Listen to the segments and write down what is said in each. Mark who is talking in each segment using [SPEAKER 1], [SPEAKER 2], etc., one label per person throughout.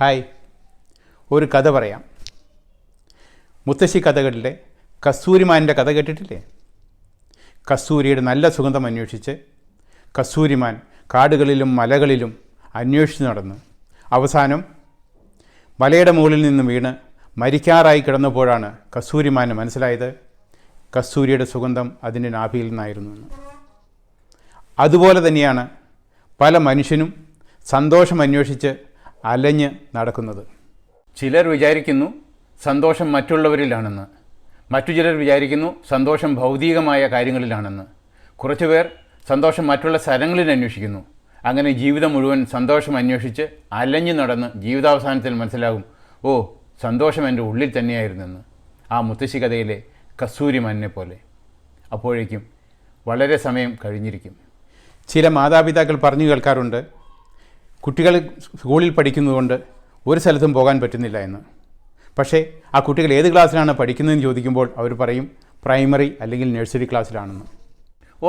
[SPEAKER 1] Hi, ഒരു കഥ പറയാം. മുത്തശ്ശി കഥകളിലെ കസ്തൂരിമാൻ്റെ കഥ കേട്ടിട്ടില്ലേ? കസ്തൂരിയുടെ നല്ല സുഗന്ധം അന്വേഷിച്ച് കസ്തൂരിമാൻ കാടുകളിലും മലകളിലും അന്വേഷിച്ച് നടന്നു. അവസാനം മലയുടെ മുകളിൽ നിന്ന് വീണ് മരിക്കാറായി കിടന്നപ്പോഴാണ് കസ്തൂരിമാന് മനസ്സിലായത് കസ്തൂരിയുടെ സുഗന്ധം അതിൻ്റെ നാഭിയിൽ നിന്നായിരുന്നു എന്ന്. അതുപോലെ തന്നെയാണ് പല മനുഷ്യനും സന്തോഷം അന്വേഷിച്ച് അലഞ്ഞ് നടക്കുന്നത്.
[SPEAKER 2] ചിലർ വിചാരിക്കുന്നു സന്തോഷം മറ്റുള്ളവരിലാണെന്ന്, മറ്റു ചിലർ വിചാരിക്കുന്നു സന്തോഷം ഭൗതികമായ കാര്യങ്ങളിലാണെന്ന്. കുറച്ചുപേർ സന്തോഷം മറ്റുള്ള സ്ഥലങ്ങളിൽ അന്വേഷിക്കുന്നു. അങ്ങനെ ജീവിതം മുഴുവൻ സന്തോഷം അന്വേഷിച്ച് അലഞ്ഞു നടന്ന് ജീവിതാവസാനത്തിൽ മനസ്സിലാകും, ഓ, സന്തോഷം എൻ്റെ ഉള്ളിൽ തന്നെയായിരുന്നെന്ന്. ആ മുത്തശ്ശി കഥയിലെ കസ്തൂരിമാനെ പോലെ. അപ്പോഴേക്കും വളരെ സമയം കഴിഞ്ഞിരിക്കും.
[SPEAKER 1] ചില മാതാപിതാക്കൾ പറഞ്ഞു കേൾക്കാറുണ്ട്, കുട്ടികൾ സ്കൂളിൽ പഠിക്കുന്നതുകൊണ്ട് ഒരു സ്ഥലത്തും പോകാൻ പറ്റുന്നില്ല എന്ന്. പക്ഷേ ആ കുട്ടികൾ ഏത് ക്ലാസ്സിലാണ് പഠിക്കുന്നതെന്ന് ചോദിക്കുമ്പോൾ അവർ പറയും പ്രൈമറി അല്ലെങ്കിൽ നഴ്സറി ക്ലാസ്സിലാണെന്ന്.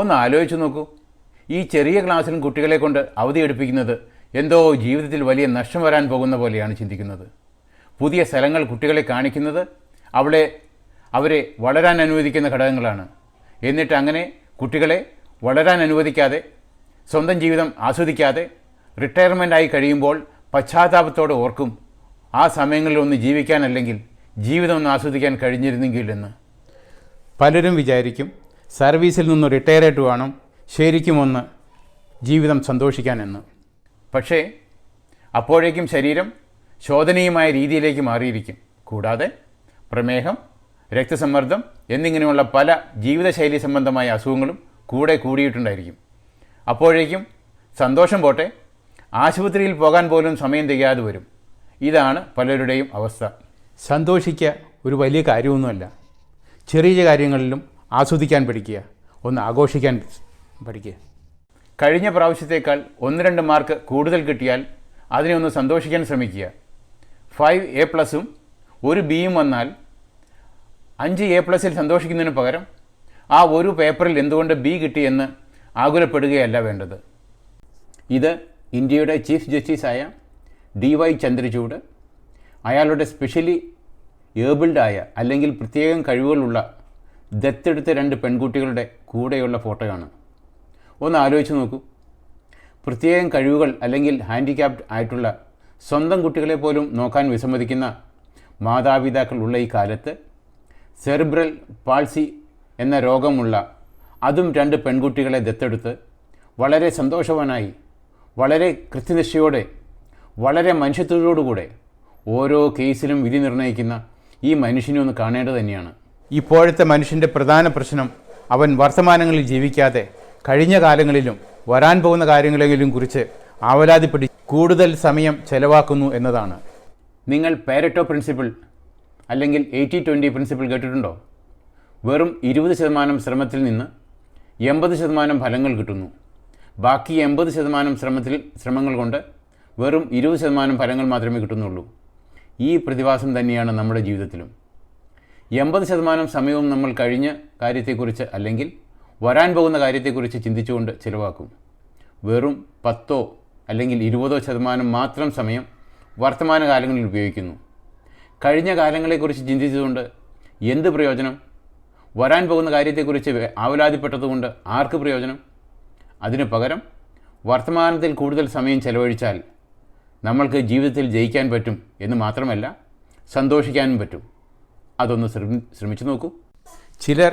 [SPEAKER 2] ഒന്ന് ആലോചിച്ച് നോക്കൂ, ഈ ചെറിയ ക്ലാസ്സിലും കുട്ടികളെ കൊണ്ട് അവധി എടുപ്പിക്കുന്നത് എന്തോ ജീവിതത്തിൽ വലിയ നഷ്ടം വരാൻ പോകുന്ന പോലെയാണ് ചിന്തിക്കുന്നത്. പുതിയ സ്ഥലങ്ങൾ കുട്ടികളെ കാണിക്കുന്നത് അവരെ വളരാൻ അനുവദിക്കുന്ന ഘടകങ്ങളാണ്. എന്നിട്ട് അങ്ങനെ കുട്ടികളെ വളരാൻ അനുവദിക്കാതെ, സ്വന്തം ജീവിതം ആസ്വദിക്കാതെ റിട്ടയർമെൻ്റായി കഴിയുമ്പോൾ പശ്ചാത്താപത്തോടെ ഓർക്കും, ആ സമയങ്ങളിൽ ഒന്ന് ജീവിക്കാൻ, അല്ലെങ്കിൽ ജീവിതം ഒന്ന് ആസ്വദിക്കാൻ കഴിഞ്ഞിരുന്നെങ്കിൽ എന്ന്.
[SPEAKER 1] പലരും വിചാരിക്കും സർവീസിൽ നിന്ന് റിട്ടയർ ആയിട്ട് വേണം ശരിക്കും ഒന്ന് ജീവിതം സന്തോഷിക്കാനെന്ന്.
[SPEAKER 2] പക്ഷേ അപ്പോഴേക്കും ശരീരം ശോധനീയമായ രീതിയിലേക്ക് മാറിയിരിക്കും. കൂടാതെ പ്രമേഹം, രക്തസമ്മർദ്ദം എന്നിങ്ങനെയുള്ള പല ജീവിതശൈലി സംബന്ധമായ അസുഖങ്ങളും കൂടെ കൂടിയിട്ടുണ്ടായിരിക്കും. അപ്പോഴേക്കും സന്തോഷം പോട്ടെ, ആശുപത്രിയിൽ പോകാൻ പോലും സമയം തികയാതെ വരും. ഇതാണ് പലരുടെയും അവസ്ഥ.
[SPEAKER 1] സന്തോഷിക്കുക ഒരു വലിയ കാര്യമൊന്നുമല്ല. ചെറിയ കാര്യങ്ങളിലും ആസ്വദിക്കാൻ പഠിക്കുക, ഒന്ന് ആഘോഷിക്കാൻ പഠിക്കുക.
[SPEAKER 2] കഴിഞ്ഞ പ്രാവശ്യത്തേക്കാൾ 1-2 മാർക്ക് കൂടുതൽ കിട്ടിയാൽ അതിനെ ഒന്ന് സന്തോഷിക്കാൻ ശ്രമിക്കുക. 5 A+ഉം 1 Bയും വന്നാൽ 5 A+ൽ സന്തോഷിക്കുന്നതിന് പകരം ആ ഒരു പേപ്പറിൽ എന്തുകൊണ്ട് B കിട്ടിയെന്ന് ആകുലപ്പെടുകയല്ല വേണ്ടത്. ഇത് ഇന്ത്യയുടെ ചീഫ് ജസ്റ്റിസായ DY ചന്ദ്രചൂഡ് അയാളുടെ സ്പെഷ്യലി ഏബിൾഡായ അല്ലെങ്കിൽ പ്രത്യേകം കഴിവുകളുള്ള ദത്തെടുത്ത 2 പെൺകുട്ടികളുടെ കൂടെയുള്ള ഫോട്ടോയാണ്. ഒന്ന് ആലോചിച്ച് നോക്കൂ. പ്രത്യേകം കഴിവുകൾ അല്ലെങ്കിൽ ഹാൻഡിക്യാപ്ഡ് ആയിട്ടുള്ള സ്വന്തം കുട്ടികളെ പോലും നോക്കാൻ വിസമ്മതിക്കുന്ന മാതാപിതാക്കൾ ഉള്ള ഈ കാലത്ത് സെറിബ്രൽ പാൾസി എന്ന രോഗമുള്ള അതും 2 പെൺകുട്ടികളെ ദത്തെടുത്ത് വളരെ സന്തോഷവാനായി, വളരെ കൃത്യനിഷ്ഠയോടെ, വളരെ മനുഷ്യത്വത്തോടുകൂടെ ഓരോ കേസിലും വിധി നിർണ്ണയിക്കുന്ന ഈ മനുഷ്യനെ ഒന്ന് കാണേണ്ടത് തന്നെയാണ്.
[SPEAKER 1] ഇപ്പോഴത്തെ മനുഷ്യൻ്റെ പ്രധാന പ്രശ്നം അവൻ വർത്തമാനങ്ങളിൽ ജീവിക്കാതെ കഴിഞ്ഞ കാലങ്ങളിലും വരാൻ പോകുന്ന കാര്യങ്ങളെങ്കിലും കുറിച്ച് ആവലാതിപ്പെട്ട് കൂടുതൽ സമയം ചെലവാക്കുന്നു എന്നതാണ്.
[SPEAKER 2] നിങ്ങൾ പാരറ്റോ പ്രിൻസിപ്പിൾ അല്ലെങ്കിൽ 80-20 പ്രിൻസിപ്പിൾ കേട്ടിട്ടുണ്ടോ? വെറും 20% ശ്രമത്തിൽ നിന്ന് 80% ഫലങ്ങൾ കിട്ടുന്നു. ബാക്കി 80% ശ്രമങ്ങൾ കൊണ്ട് വെറും 20% ഫലങ്ങൾ മാത്രമേ കിട്ടുന്നുള്ളൂ. ഈ പ്രതിഭാസം തന്നെയാണ് നമ്മുടെ ജീവിതത്തിലും. 80% സമയവും നമ്മൾ കഴിഞ്ഞ കാര്യത്തെക്കുറിച്ച് അല്ലെങ്കിൽ വരാൻ പോകുന്ന കാര്യത്തെക്കുറിച്ച് ചിന്തിച്ചുകൊണ്ട് ചിലവാക്കും. വെറും 10 അല്ലെങ്കിൽ 20% മാത്രം സമയം വർത്തമാന കാലങ്ങളിൽ ഉപയോഗിക്കുന്നു. കഴിഞ്ഞ കാലങ്ങളെക്കുറിച്ച് ചിന്തിച്ചുകൊണ്ട് എന്ത് പ്രയോജനം? വരാൻ പോകുന്ന കാര്യത്തെക്കുറിച്ച് ആവലാതിപ്പെട്ടതുകൊണ്ട് ആർക്ക് പ്രയോജനം? അതിനു പകരം വർത്തമാനത്തിൽ കൂടുതൽ സമയം ചെലവഴിച്ചാൽ നമ്മൾക്ക് ജീവിതത്തിൽ ജയിക്കാൻ പറ്റും എന്ന് മാത്രമല്ല, സന്തോഷിക്കാനും പറ്റും. അതൊന്ന് ശ്രമിച്ചു നോക്കൂ.
[SPEAKER 1] ചിലർ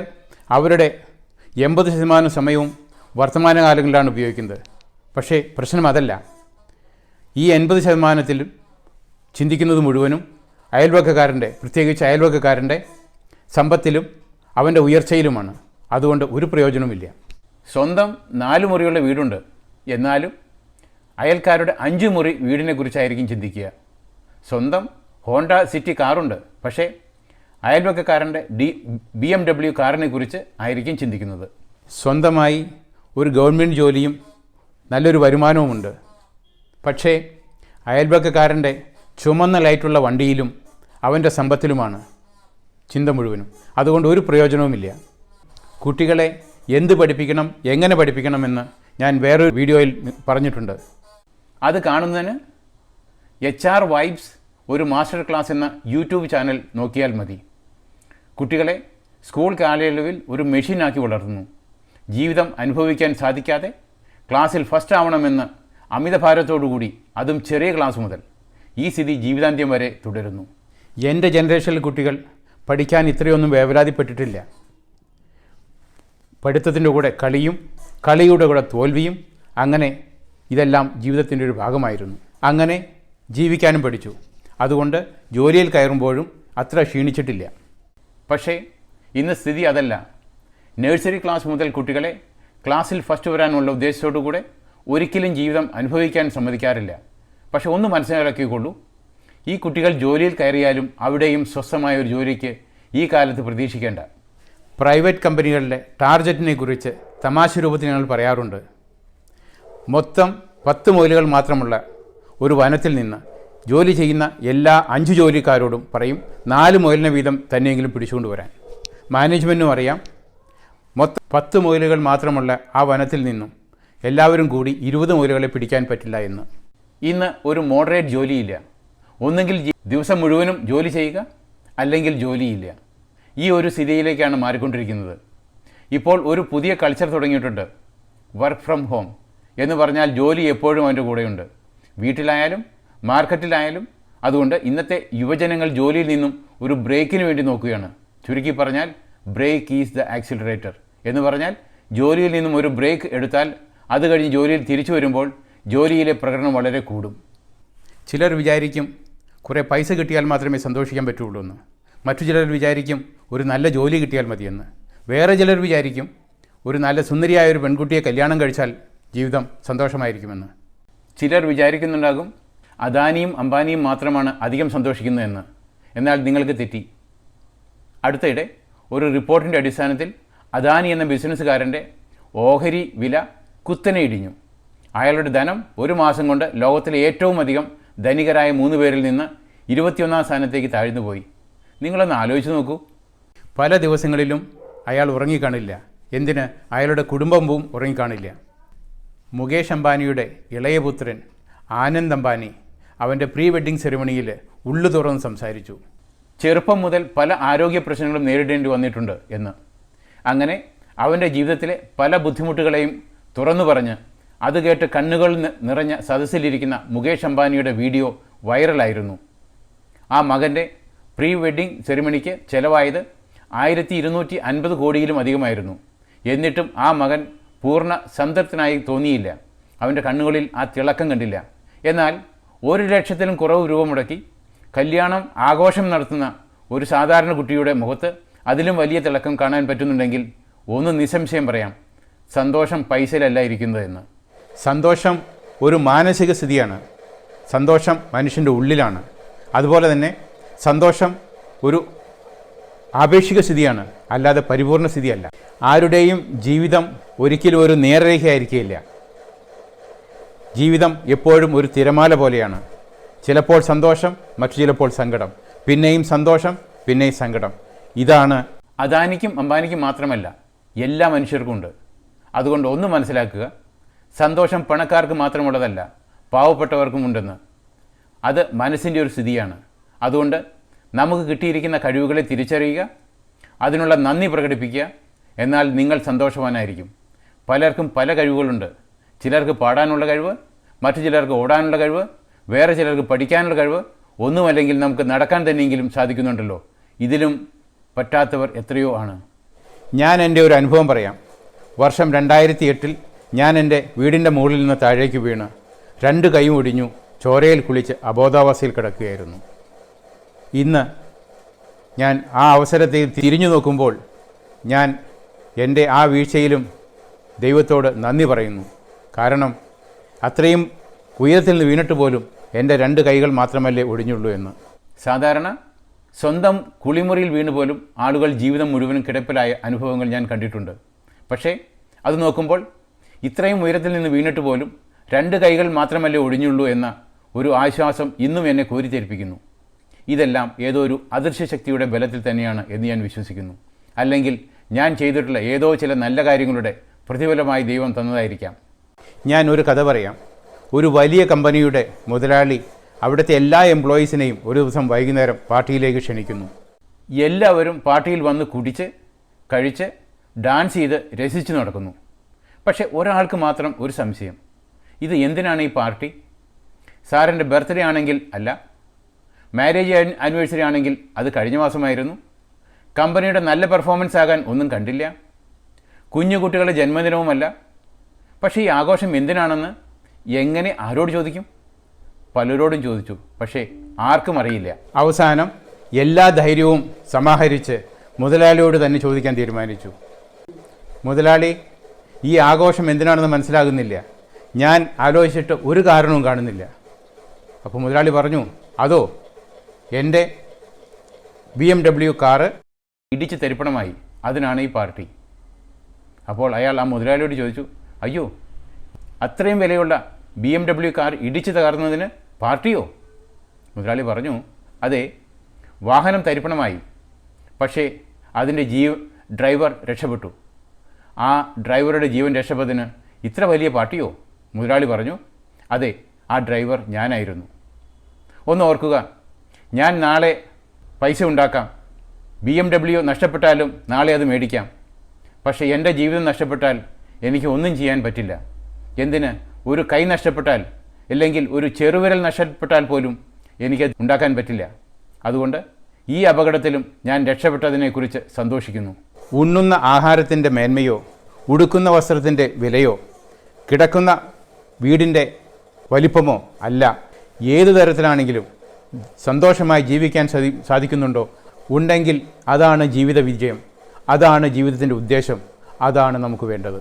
[SPEAKER 1] അവരുടെ 80% സമയവും വർത്തമാനകാലങ്ങളിലാണ് ഉപയോഗിക്കുന്നത്. പക്ഷേ പ്രശ്നം അതല്ല. ഈ 80% ചിന്തിക്കുന്നത് മുഴുവനും പ്രത്യേകിച്ച് അയൽവക്കക്കാരൻ്റെ സമ്പത്തിലും അവൻ്റെ ഉയർച്ചയിലുമാണ്. അതുകൊണ്ട് ഒരു പ്രയോജനവുമില്ല.
[SPEAKER 2] സ്വന്തം 4 മുറിയുള്ള വീടുണ്ട്, എന്നാലും അയൽക്കാരുടെ 5 മുറി വീടിനെ കുറിച്ചായിരിക്കും ചിന്തിക്കുക. സ്വന്തം ഹോണ്ട സിറ്റി കാറുണ്ട്, പക്ഷേ അയൽവക്കക്കാരൻ്റെ BMW കാറിനെ കുറിച്ച് ആയിരിക്കും ചിന്തിക്കുന്നത്.
[SPEAKER 1] സ്വന്തമായി ഒരു ഗവൺമെൻറ് ജോലിയും നല്ലൊരു വരുമാനവുമുണ്ട്, പക്ഷേ അയൽവക്കക്കാരൻ്റെ ചുമന്ന ലൈറ്റുള്ള വണ്ടിയിലും അവൻ്റെ സമ്പത്തിലുമാണ് ചിന്ത മുഴുവനും. അതുകൊണ്ട് ഒരു പ്രയോജനവുമില്ല. കുട്ടികളെ എന്ത് പഠിപ്പിക്കണം, എങ്ങനെ പഠിപ്പിക്കണമെന്ന് ഞാൻ വേറൊരു വീഡിയോയിൽ പറഞ്ഞിട്ടുണ്ട്.
[SPEAKER 2] അത് കാണുന്നതിന് HR വൈബ്സ് ഒരു മാസ്റ്റർ ക്ലാസ് എന്ന യൂട്യൂബ് ചാനൽ നോക്കിയാൽ മതി. കുട്ടികളെ സ്കൂൾ കാലയളവിൽ ഒരു മെഷീനാക്കി വളർത്തുന്നു. ജീവിതം അനുഭവിക്കാൻ സാധിക്കാതെ ക്ലാസ്സിൽ ഫസ്റ്റ് ആവണമെന്ന് അമിതഭാരത്തോടുകൂടി, അതും ചെറിയ ക്ലാസ് മുതൽ, ഈ സ്ഥിതി ജീവിതാന്ത്യം വരെ തുടരുന്നു.
[SPEAKER 1] എൻ്റെ ജനറേഷനിൽ കുട്ടികൾ പഠിക്കാൻ ഇത്രയൊന്നും വേവലാതിപ്പെട്ടിട്ടില്ല. പഠിത്തത്തിൻ്റെ കൂടെ കളിയും, കളിയുടെ കൂടെ തോൽവിയും, അങ്ങനെ ഇതെല്ലാം ജീവിതത്തിൻ്റെ ഒരു ഭാഗമായിരുന്നു. അങ്ങനെ ജീവിക്കാനും പഠിച്ചു. അതുകൊണ്ട് ജോലിയിൽ കയറുമ്പോഴും അത്ര ക്ഷീണിച്ചിട്ടില്ല.
[SPEAKER 2] പക്ഷേ ഇന്ന് സ്ഥിതി അതല്ല. നഴ്സറി ക്ലാസ് മുതൽ കുട്ടികളെ ക്ലാസ്സിൽ ഫസ്റ്റ് വരാനുള്ള ഉദ്ദേശത്തോടു കൂടെ ഒരിക്കലും ജീവിതം അനുഭവിക്കാൻ സമ്മതിക്കാറില്ല. പക്ഷെ ഒന്ന് മനസ്സിലാക്കിക്കൊള്ളൂ, ഈ കുട്ടികൾ ജോലിയിൽ കയറിയാലും അവിടെയും സ്വസ്ഥമായ ഒരു ജോലിക്ക് ഈ കാലത്ത് പ്രതീക്ഷിക്കേണ്ട.
[SPEAKER 1] പ്രൈവറ്റ് കമ്പനികളിലെ ടാർഗറ്റിനെ കുറിച്ച് തമാശ രൂപത്തിൽ ഞങ്ങൾ പറയാറുണ്ട്. മൊത്തം 10 മൊയിലുകൾ മാത്രമുള്ള ഒരു വനത്തിൽ നിന്ന് ജോലി ചെയ്യുന്ന എല്ലാ 5 ജോലിക്കാരോടും പറയും 4 മൊയിലിനെ വീതം തന്നെയെങ്കിലും പിടിച്ചുകൊണ്ട് വരാൻ. മാനേജ്മെൻറ്റിനും അറിയാം, മൊത്തം 10 മൊയിലുകൾ മാത്രമുള്ള ആ വനത്തിൽ നിന്നും എല്ലാവരും കൂടി 20 മൊയിലുകളെ പിടിക്കാൻ പറ്റില്ല എന്ന്.
[SPEAKER 2] ഇന്ന് ഒരു മോഡറേറ്റ് ജോലിയില്ല. ഒന്നുകിൽ ദിവസം മുഴുവനും ജോലി ചെയ്യുക, അല്ലെങ്കിൽ ജോലിയില്ല. ഈ ഒരു സ്ഥിതിയിലേക്കാണ് മാറിക്കൊണ്ടിരിക്കുന്നത്. ഇപ്പോൾ ഒരു പുതിയ കൾച്ചർ തുടങ്ങിയിട്ടുണ്ട്, വർക്ക് ഫ്രം ഹോം എന്ന് പറഞ്ഞാൽ ജോലി എപ്പോഴും അവൻ്റെ കൂടെയുണ്ട്, വീട്ടിലായാലും മാർക്കറ്റിലായാലും. അതുകൊണ്ട് ഇന്നത്തെ യുവജനങ്ങൾ ജോലിയിൽ നിന്നും ഒരു ബ്രേക്കിന് വേണ്ടി നോക്കുകയാണ്. ചുരുക്കി പറഞ്ഞാൽ ബ്രേക്ക് ഈസ് ദ ആക്സിലറേറ്റർ എന്ന് പറഞ്ഞാൽ, ജോലിയിൽ നിന്നും ഒരു ബ്രേക്ക് എടുത്താൽ അത് കഴിഞ്ഞ് ജോലിയിൽ തിരിച്ചു വരുമ്പോൾ ജോലിയിലെ പ്രകടനം വളരെ കൂടും.
[SPEAKER 1] ചിലർ വിചാരിക്കും കുറേ പൈസ കിട്ടിയാൽ മാത്രമേ സന്തോഷിക്കാൻ പറ്റുള്ളൂ എന്ന്. മറ്റു ചിലർ വിചാരിക്കും ഒരു നല്ല ജോലി കിട്ടിയാൽ മതിയെന്ന്. വേറെ ചിലർ വിചാരിക്കും ഒരു നല്ല സുന്ദരിയായ ഒരു പെൺകുട്ടിയെ കല്യാണം കഴിച്ചാൽ ജീവിതം സന്തോഷമായിരിക്കുമെന്ന്.
[SPEAKER 2] ചിലർ വിചാരിക്കുന്നുണ്ടാകും അദാനിയും അംബാനിയും മാത്രമാണ് അധികം സന്തോഷിക്കുന്നതെന്ന്. എന്നാൽ നിങ്ങൾക്ക് തെറ്റി. അടുത്തിടെ ഒരു റിപ്പോർട്ടിൻ്റെ അടിസ്ഥാനത്തിൽ അദാനി എന്ന ബിസിനസ്സുകാരൻ്റെ ഓഹരി വില കുത്തനെ ഇടിഞ്ഞു. അയാളുടെ ധനം ഒരു മാസം കൊണ്ട് ലോകത്തിലെ ഏറ്റവും അധികം ധനികരായ 3 പേരിൽ നിന്ന് 21ാം സ്ഥാനത്തേക്ക് താഴ്ന്നുപോയി. നിങ്ങളൊന്ന് ആലോചിച്ച് നോക്കൂ.
[SPEAKER 1] പല ദിവസങ്ങളിലും അയാൾ ഉറങ്ങിക്കാണില്ല. എന്തിന്, അയാളുടെ കുടുംബവും ഉറങ്ങിക്കാണില്ല. മുകേഷ് അംബാനിയുടെ ഇളയ പുത്രൻ ആനന്ദ് അംബാനി അവൻ്റെ പ്രീ വെഡ്ഡിംഗ് സെറിമണിയിൽ ഉള്ളു തുറന്ന് സംസാരിച്ചു.
[SPEAKER 2] ചെറുപ്പം മുതൽ പല ആരോഗ്യ പ്രശ്നങ്ങളും നേരിടേണ്ടി വന്നിട്ടുണ്ട് എന്ന്. അങ്ങനെ അവൻ്റെ ജീവിതത്തിലെ പല ബുദ്ധിമുട്ടുകളെയും തുറന്നു പറഞ്ഞ് അത് കേട്ട് കണ്ണുകൾ നിറഞ്ഞ സദസ്സിലിരിക്കുന്ന മുകേഷ് അംബാനിയുടെ വീഡിയോ വൈറലായിരുന്നു. ആ മകൻ്റെ പ്രീ വെഡ്ഡിംഗ് സെറിമണിക്ക് ചിലവായത് 1250 കോടിയിലും അധികമായിരുന്നു. എന്നിട്ടും ആ മകൻ പൂർണ്ണ സംതൃപ്തനായി തോന്നിയില്ല. അവൻ്റെ കണ്ണുകളിൽ ആ തിളക്കം കണ്ടില്ല. എന്നാൽ 1 ലക്ഷത്തിലും കുറവ് രൂപ മുടക്കി കല്യാണം ആഘോഷം നടത്തുന്ന ഒരു സാധാരണ കുട്ടിയുടെ മുഖത്ത് അതിലും വലിയ തിളക്കം കാണാൻ പറ്റുന്നുണ്ടെങ്കിൽ ഒന്ന് നിസ്സംശയം പറയാം, സന്തോഷം പൈസയിലല്ല ഇരിക്കുന്നതെന്ന്.
[SPEAKER 1] സന്തോഷം ഒരു മാനസിക സ്ഥിതിയാണ്. സന്തോഷം മനുഷ്യൻ്റെ ഉള്ളിലാണ്. അതുപോലെ തന്നെ സന്തോഷം ഒരു ആപേക്ഷിക സ്ഥിതിയാണ്, അല്ലാതെ പരിപൂർണ സ്ഥിതിയല്ല. ആരുടെയും ജീവിതം ഒരിക്കലും ഒരു നേർരേഖയായിരിക്കില്ല. ജീവിതം എപ്പോഴും ഒരു തിരമാല പോലെയാണ്. ചിലപ്പോൾ സന്തോഷം, മറ്റു ചിലപ്പോൾ സങ്കടം, പിന്നെയും സന്തോഷം, പിന്നെയും സങ്കടം. ഇതാണ്
[SPEAKER 2] അദാനിക്കും അംബാനിക്കും മാത്രമല്ല, എല്ലാ മനുഷ്യർക്കും ഉണ്ട്. അതുകൊണ്ട് ഒന്ന് മനസ്സിലാക്കുക, സന്തോഷം പണക്കാർക്ക് മാത്രമുള്ളതല്ല, പാവപ്പെട്ടവർക്കും ഉണ്ടെന്ന്. അത് മനസ്സിൻ്റെ ഒരു സ്ഥിതിയാണ്. അതുകൊണ്ട് നമുക്ക് കിട്ടിയിരിക്കുന്ന കഴിവുകളെ തിരിച്ചറിയുക, അതിനുള്ള നന്ദി പ്രകടിപ്പിക്കുക. എന്നാൽ നിങ്ങൾ സന്തോഷവാനായിരിക്കും. പലർക്കും പല കഴിവുകളുണ്ട്. ചിലർക്ക് പാടാനുള്ള കഴിവ്, മറ്റു ചിലർക്ക് ഓടാനുള്ള കഴിവ്, വേറെ ചിലർക്ക് പഠിക്കാനുള്ള കഴിവ്. ഒന്നുമല്ലെങ്കിൽ നമുക്ക് നടക്കാൻ തന്നെയെങ്കിലും സാധിക്കുന്നുണ്ടല്ലോ. ഇതിലും പറ്റാത്തവർ എത്രയോ ആണ്.
[SPEAKER 1] ഞാൻ എൻ്റെ ഒരു അനുഭവം പറയാം. വർഷം 2008 ഞാൻ എൻ്റെ വീടിൻ്റെ മുകളിൽ നിന്ന് താഴേക്ക് വീണ് 2 കൈയും ഒടിഞ്ഞു ചോരയിൽ കുളിച്ച് അബോധാവസ്ഥയിൽ കിടക്കുകയായിരുന്നു. ഇന്ന് ഞാൻ ആ അവസരത്തിൽ തിരിഞ്ഞു നോക്കുമ്പോൾ ഞാൻ എൻ്റെ ആ വീഴ്ചയിലും ദൈവത്തോട് നന്ദി പറയുന്നു. കാരണം അത്രയും ഉയരത്തിൽ നിന്ന് വീണിട്ട് പോലും എൻ്റെ 2 കൈകൾ മാത്രമല്ലേ ഒടിഞ്ഞുള്ളൂ എന്ന്.
[SPEAKER 2] സാധാരണ സ്വന്തം കുളിമുറിയിൽ വീണുപോലും ആളുകൾ ജീവിതം മുഴുവനും കിടപ്പിലായ അനുഭവങ്ങൾ ഞാൻ കണ്ടിട്ടുണ്ട്. പക്ഷേ അത് നോക്കുമ്പോൾ ഇത്രയും ഉയരത്തിൽ നിന്ന് വീണിട്ട് പോലും 2 കൈകൾ മാത്രമല്ലേ ഒടിഞ്ഞുള്ളൂ എന്ന ഒരു ആശ്വാസം ഇന്നും എന്നെ കോരിത്തേൽപ്പിക്കുന്നു. ഇതെല്ലാം ഏതോ ഒരു അദൃശ്യ ശക്തിയുടെ ബലത്തിൽ തന്നെയാണ് എന്ന് ഞാൻ വിശ്വസിക്കുന്നു. അല്ലെങ്കിൽ ഞാൻ ചെയ്തിട്ടുള്ള ഏതോ ചില നല്ല കാര്യങ്ങളുടെ പ്രതിഫലമായി ദൈവം തന്നതായിരിക്കാം.
[SPEAKER 1] ഞാൻ ഒരു കഥ പറയാം. ഒരു വലിയ കമ്പനിയുടെ മുതലാളി അവിടുത്തെ എല്ലാ എംപ്ലോയീസിനെയും ഒരു ദിവസം വൈകുന്നേരം പാർട്ടിയിലേക്ക് ക്ഷണിക്കുന്നു.
[SPEAKER 2] എല്ലാവരും പാർട്ടിയിൽ വന്ന് കുടിച്ച് കഴിച്ച് ഡാൻസ് ചെയ്ത് രസിച്ച് നടക്കുന്നു. പക്ഷേ ഒരാൾക്ക് മാത്രം ഒരു സംശയം, ഇത് എന്തിനാണ് ഈ പാർട്ടി? സാറിൻ്റെ ബർത്ത്ഡേ ആണെങ്കിൽ അല്ല, മാരേജ് ആനിവേഴ്സറി ആണെങ്കിൽ അത് കഴിഞ്ഞ മാസമായിരുന്നു, കമ്പനിയുടെ നല്ല പെർഫോമൻസ് ആകാൻ ഒന്നും കണ്ടില്ല, കുഞ്ഞു കുട്ടികളുടെ ജന്മദിനവുമല്ല. പക്ഷേ ഈ ആഘോഷം എന്തിനാണെന്ന് എങ്ങനെ ആരോട് ചോദിക്കും? പലരോടും ചോദിച്ചു, പക്ഷേ ആർക്കും അറിയില്ല.
[SPEAKER 1] അവസാനം എല്ലാ ധൈര്യവും സമാഹരിച്ച് മുതലാളിയോട് തന്നെ ചോദിക്കാൻ തീരുമാനിച്ചു. മുതലാളി, ഈ ആഘോഷം എന്തിനാണെന്ന് മനസ്സിലാകുന്നില്ല, ഞാൻ ആലോചിച്ചിട്ട് ഒരു കാരണവും കാണുന്നില്ല. അപ്പോൾ മുതലാളി പറഞ്ഞു, അതോ എൻ്റെ BMW കാറ്
[SPEAKER 2] ഇടിച്ച് തരിപ്പണമായി, അതിനാണ് ഈ പാർട്ടി. അപ്പോൾ അയാൾ ആ മുതലാളിയോട് ചോദിച്ചു, അയ്യോ, അത്രയും വിലയുള്ള BMW കാർ ഇടിച്ച് തകർന്നതിന് പാർട്ടിയോ? മുതലാളി പറഞ്ഞു, അതെ, വാഹനം തരിപ്പണമായി, പക്ഷേ അതിൻ്റെ ഡ്രൈവർ രക്ഷപ്പെട്ടു. ആ ഡ്രൈവറുടെ ജീവൻ രക്ഷപ്പെട്ടതിന് ഇത്ര വലിയ പാർട്ടിയോ? മുതലാളി പറഞ്ഞു, അതെ, ആ ഡ്രൈവർ ഞാനായിരുന്നു. ഒന്ന് ഓർക്കുക, ഞാൻ നാളെ പൈസ ഉണ്ടാക്കാം, BMW നഷ്ടപ്പെട്ടാലും നാളെ അത് മേടിക്കാം. പക്ഷേ എൻ്റെ ജീവിതം നഷ്ടപ്പെട്ടാൽ എനിക്ക് ഒന്നും ചെയ്യാൻ പറ്റില്ല. എന്തിന്, ഒരു കൈ നഷ്ടപ്പെട്ടാൽ അല്ലെങ്കിൽ ഒരു ചെറുവിരൽ നഷ്ടപ്പെട്ടാൽ പോലും എനിക്കത് ഉണ്ടാക്കാൻ പറ്റില്ല. അതുകൊണ്ട് ഈ അപകടത്തിലും ഞാൻ രക്ഷപ്പെട്ടതിനെക്കുറിച്ച് സന്തോഷിക്കുന്നു.
[SPEAKER 1] ഉണ്ണുന്ന ആഹാരത്തിൻ്റെ മേന്മയോ ഉടുക്കുന്ന വസ്ത്രത്തിൻ്റെ വിലയോ കിടക്കുന്ന വീടിൻ്റെ വലിപ്പമോ അല്ല, ഏതു തരത്തിലാണെങ്കിലും സന്തോഷമായി ജീവിക്കാൻ സാധിക്കുന്നുണ്ടോ ഉണ്ടെങ്കിൽ അതാണ് ജീവിത വിജയം, അതാണ് ജീവിതത്തിൻ്റെ ഉദ്ദേശം, അതാണ് നമുക്ക് വേണ്ടത്.